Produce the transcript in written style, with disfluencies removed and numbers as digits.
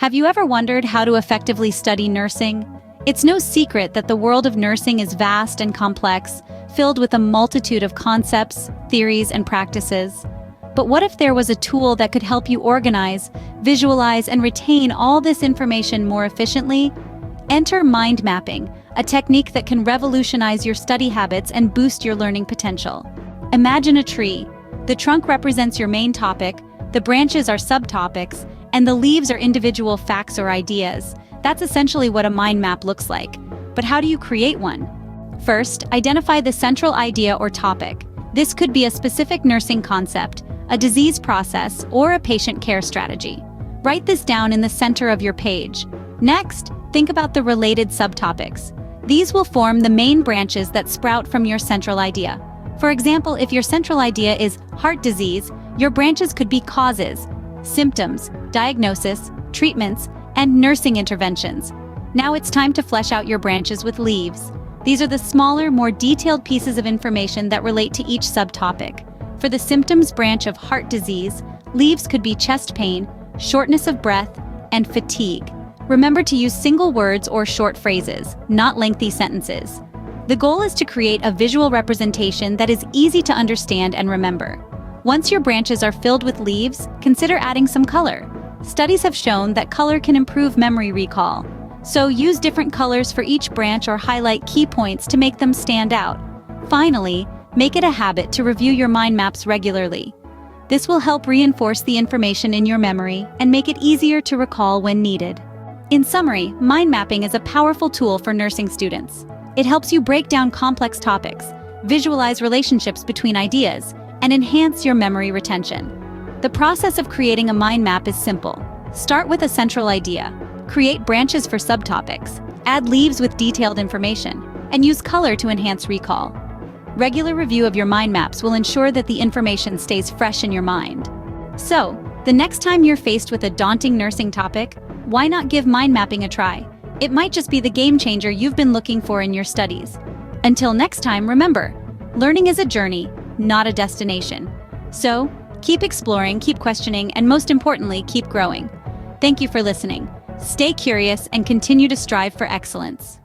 Have you ever wondered how to effectively study nursing? It's no secret that the world of nursing is vast and complex, filled with a multitude of concepts, theories, and practices. But what if there was a tool that could help you organize, visualize, and retain all this information more efficiently? Enter mind mapping, a technique that can revolutionize your study habits and boost your learning potential. Imagine a tree. The trunk represents your main topic, the branches are subtopics, and the leaves are individual facts or ideas. That's essentially what a mind map looks like. But how do you create one? First, identify the central idea or topic. This could be a specific nursing concept, a disease process, or a patient care strategy. Write this down in the center of your page. Next, think about the related subtopics. These will form the main branches that sprout from your central idea. For example, if your central idea is heart disease, your branches could be causes, symptoms, diagnosis, treatments, and nursing interventions. Now it's time to flesh out your branches with leaves. These are the smaller, more detailed pieces of information that relate to each subtopic. For the symptoms branch of heart disease, leaves could be chest pain, shortness of breath, and fatigue. Remember to use single words or short phrases, not lengthy sentences. The goal is to create a visual representation that is easy to understand and remember. Once your branches are filled with leaves, consider adding some color. Studies have shown that color can improve memory recall. So use different colors for each branch or highlight key points to make them stand out. Finally, make it a habit to review your mind maps regularly. This will help reinforce the information in your memory and make it easier to recall when needed. In summary, mind mapping is a powerful tool for nursing students. It helps you break down complex topics, visualize relationships between ideas, and enhance your memory retention. The process of creating a mind map is simple. Start with a central idea, create branches for subtopics, add leaves with detailed information, and use color to enhance recall. Regular review of your mind maps will ensure that the information stays fresh in your mind. So, the next time you're faced with a daunting nursing topic, why not give mind mapping a try? It might just be the game changer you've been looking for in your studies. Until next time, remember, learning is a journey, not a destination. So, keep exploring, keep questioning, and most importantly, keep growing. Thank you for listening. Stay curious and continue to strive for excellence.